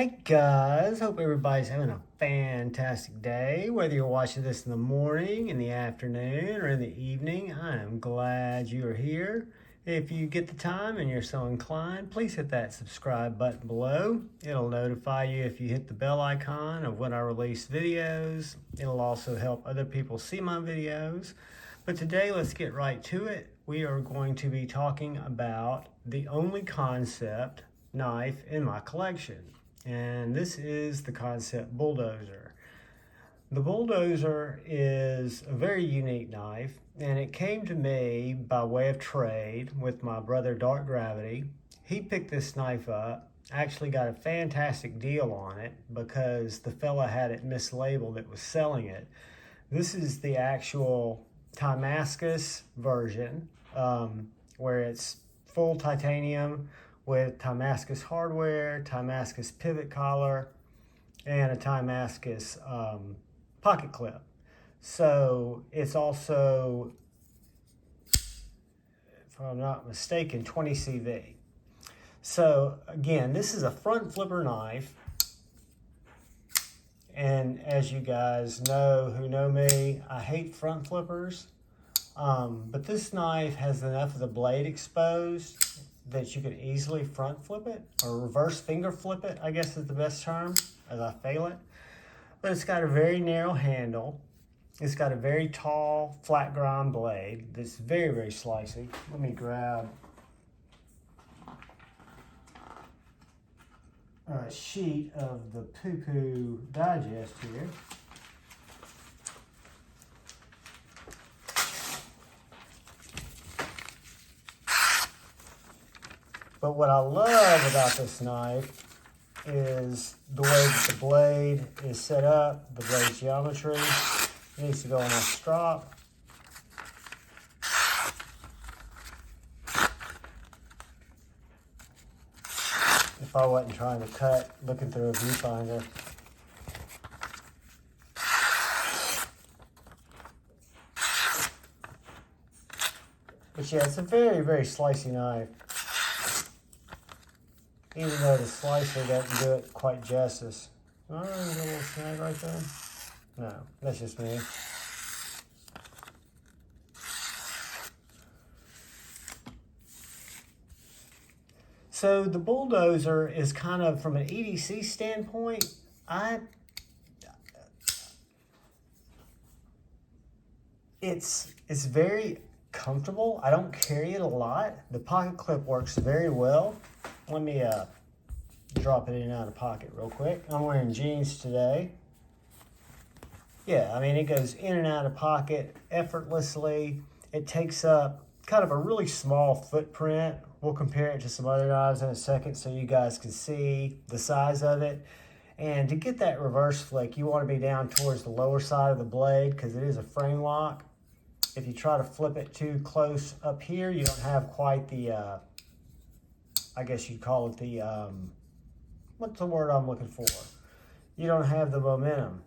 Hey guys, hope everybody's having a fantastic day. Whether you're watching this in the morning, in the afternoon, or in the evening, I am glad you are here. If you get the time and you're so inclined, please hit that subscribe button below. It'll notify you if you hit the bell icon of when I release videos. It'll also help other people see my videos. But today, let's get right to it. We are going to be talking about the only Kansept knife in my collection. And this is the Kansept Bulldozer. The Bulldozer is a very unique knife, and it came to me by way of trade with my brother Dark Gravity. He picked this knife up, actually got a fantastic deal on it because the fella had it mislabeled that was selling it. This is the actual Timascus version, where it's full titanium with Timascus hardware, Timascus pivot collar, and a Timascus pocket clip. So it's also, if I'm not mistaken, 20 CV. So again, this is a front flipper knife. And as you guys know, who know me, I hate front flippers. But this knife has enough of the blade exposed that you can easily front flip it, or reverse finger flip it, I guess is the best term, as I fail it. But it's got a very narrow handle. It's got a very tall, flat grind blade that's very, very slicey. Let me grab a sheet of the Poo Poo Digest here. But what I love about this knife is the way that the blade is set up, the blade geometry. It needs to go on a strop. If I wasn't trying to cut, looking through a viewfinder. But yeah, it's a very, very slicey knife. Even though the slicer doesn't do it quite justice. Oh, there's a little snag right there. No, that's just me. So the Bulldozer is kind of, from an EDC standpoint, it's very comfortable. I don't carry it a lot. The pocket clip works very well. Let me drop it in and out of the pocket real quick. I'm wearing jeans today. Yeah, I mean, it goes in and out of pocket effortlessly. It takes up kind of a really small footprint. We'll compare it to some other knives in a second so you guys can see the size of it. And to get that reverse flick, you want to be down towards the lower side of the blade because it is a frame lock. If you try to flip it too close up here, you don't have quite the I guess you'd call it the, what's the word I'm looking for? You don't have the momentum.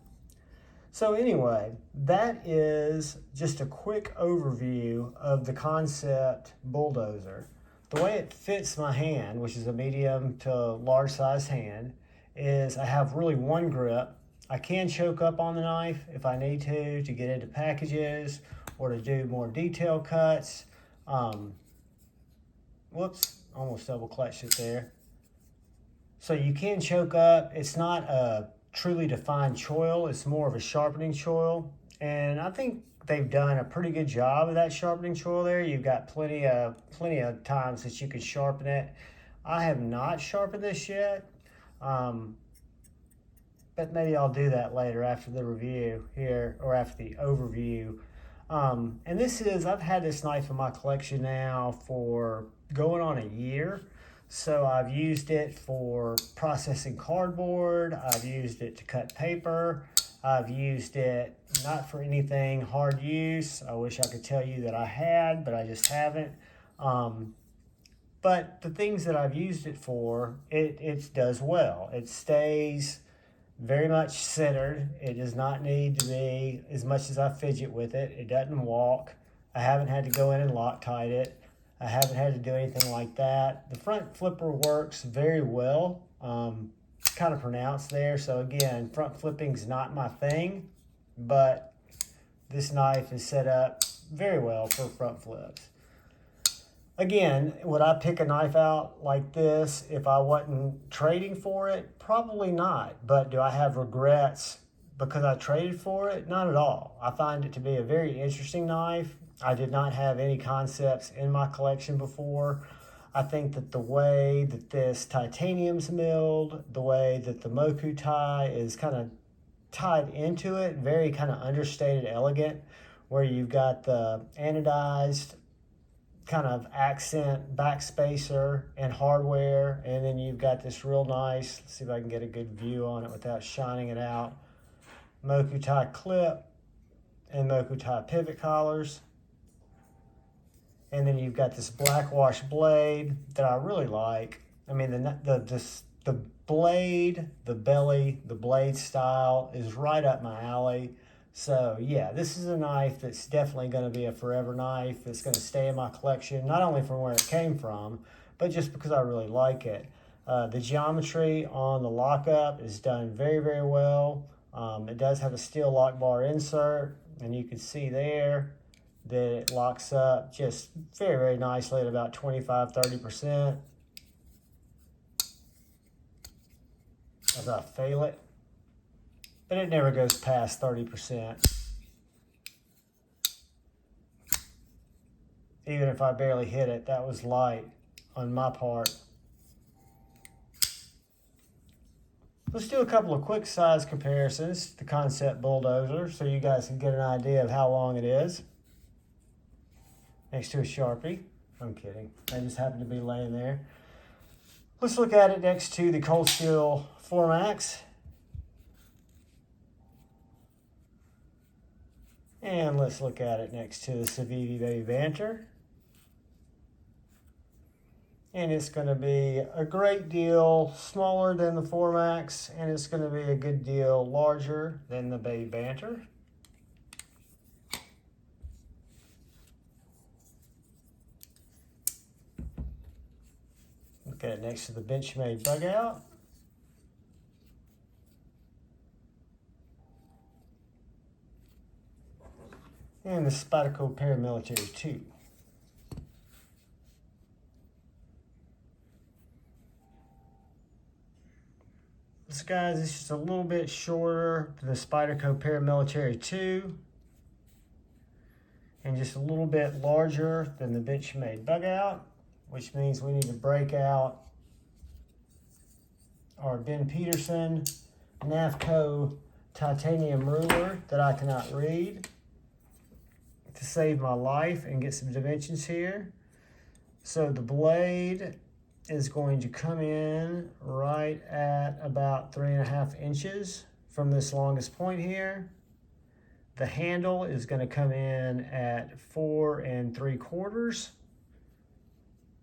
So anyway, that is just a quick overview of the Kansept Bulldozer. The way it fits my hand, which is a medium to large size hand, is I have really one grip. I can choke up on the knife if I need to get into packages or to do more detail cuts. Whoops. Almost double clutched it there. So you can choke up. It's not a truly defined choil. It's more of a sharpening choil. And I think they've done a pretty good job of that sharpening choil there. You've got plenty of times that you can sharpen it. I have not sharpened this yet. But maybe I'll do that later after the review here, or after the overview. And I've had this knife in my collection now for going on a year. So I've used it for processing cardboard. I've used it to cut paper. I've used it not for anything hard use. I wish I could tell you that I had, but I just haven't. But the things that I've used it for, it does well. It stays very much centered. It does not need to be, as much as I fidget with it, it doesn't walk. I haven't had to go in and Loctite it. I haven't had to do anything like that. The front flipper works very well. kind of pronounced there. So again, front flipping's not my thing, but this knife is set up very well for front flips. Again, would I pick a knife out like this if I wasn't trading for it? Probably not. But do I have regrets because I traded for it? Not at all. I find it to be a very interesting knife. I did not have any Kansepts in my collection before. I think that the way that this titanium's milled, the way that the Moku tie is kind of tied into it, very kind of understated elegant, where you've got the anodized kind of accent backspacer and hardware, and then you've got this real nice, let's see if I can get a good view on it without shining it out, Moku tie clip and Moku tie pivot collars. And then you've got this black wash blade that I really like. I mean, the blade, the belly, the blade style is right up my alley. So yeah, this is a knife that's definitely going to be a forever knife. It's going to stay in my collection, not only from where it came from, but just because I really like it. The geometry on the lockup is done very, very well. It does have a steel lock bar insert, and you can see there that it locks up just very, very nicely at about 25–30%. As I fail it, but it never goes past 30%. Even if I barely hit it, that was light on my part. Let's do a couple of quick size comparisons to the Kansept Bulldozer so you guys can get an idea of how long it is. Next to a Sharpie. I'm kidding. I just happened to be laying there. Let's look at it next to the Cold Steel 4MAX. And let's look at it next to the Civivi Baby Banter. And it's going to be a great deal smaller than the 4MAX, and it's going to be a good deal larger than the Baby Banter. Look at it next to the Benchmade Bug Out. And the Spyderco Paramilitary 2. This guys is just a little bit shorter than the Spyderco Paramilitary 2. And just a little bit larger than the Benchmade Bug Out, which means we need to break out our Ben Peterson Navco titanium ruler that I cannot read to save my life and get some dimensions here. So the blade is going to come in right at about 3.5 inches from this longest point here. The handle is going to come in at 4 3/4.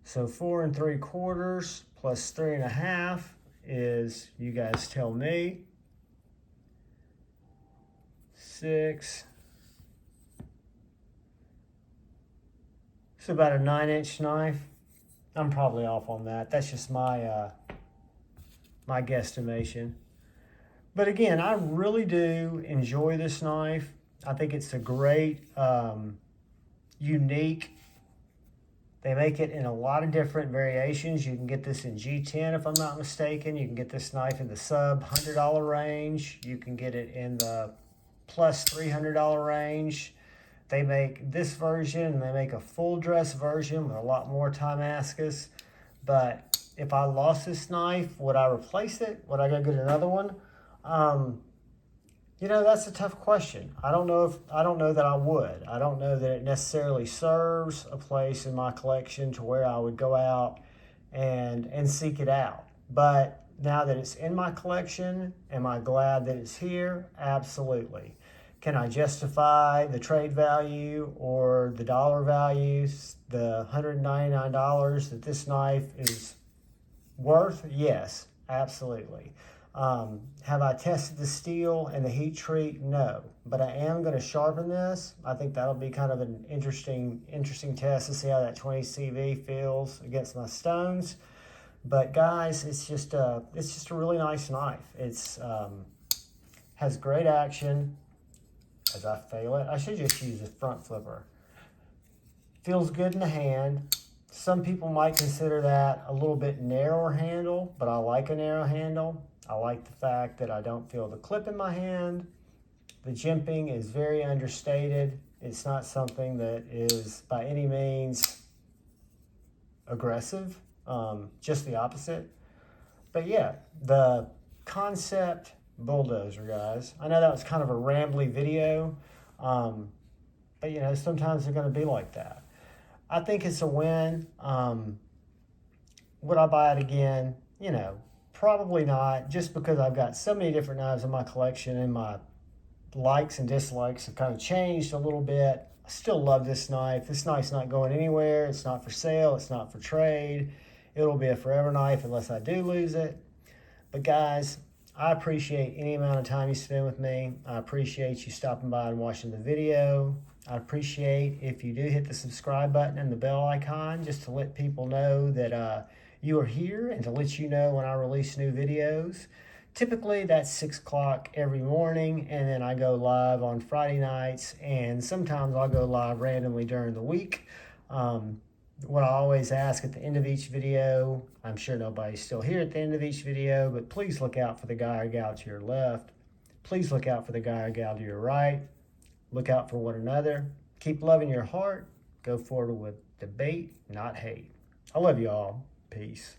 So 4 3/4 plus 3.5 is, you guys tell me, 6. It's about a 9-inch knife. I'm probably off on that. That's just my my guesstimation. But again, I really do enjoy this knife. I think it's a great, unique. They make it in a lot of different variations. You can get this in G10 if I'm not mistaken. You can get this knife in the sub $100 range. You can get it in the plus $300 range. They make this version, and they make a full dress version with a lot more Timascus. But if I lost this knife, would I replace it? Would I go get another one? You know, that's a tough question. I don't know that I would. I don't know that it necessarily serves a place in my collection to where I would go out and seek it out. But now that it's in my collection, am I glad that it's here? Absolutely. Can I justify the trade value or the dollar values, the $199 that this knife is worth? Yes, absolutely. Have I tested the steel and the heat treat? No, but I am going to sharpen this. I think that'll be kind of an interesting test to see how that 20 CV feels against my stones. But guys, it's just a really nice knife. It's has great action. As I fail it, I should just use the front flipper. Feels good in the hand. Some people might consider that a little bit narrower handle, but I like a narrow handle. I like the fact that I don't feel the clip in my hand. The jimping is very understated. It's not something that is by any means aggressive, just the opposite. But yeah, the Kansept Bulldozer, guys. I know that was kind of a rambly video, but you know, sometimes they're going to be like that. I think it's a win. Would I buy it again? You know, probably not, just because I've got so many different knives in my collection and my likes and dislikes have kind of changed a little bit. I still love this knife. This knife's not going anywhere. It's not for sale. It's not for trade. It'll be a forever knife unless I do lose it. But guys, I appreciate any amount of time you spend with me. I appreciate you stopping by and watching the video. I appreciate if you do hit the subscribe button and the bell icon, just to let people know that you are here and to let you know when I release new videos. Typically that's 6 o'clock every morning, and then I go live on Friday nights, and sometimes I'll go live randomly during the week. What I always ask at the end of each video, I'm sure nobody's still here at the end of each video, but please look out for the guy or gal to your left. Please look out for the guy or gal to your right. Look out for one another. Keep loving your heart. Go forward with debate, not hate. I love you all. Peace.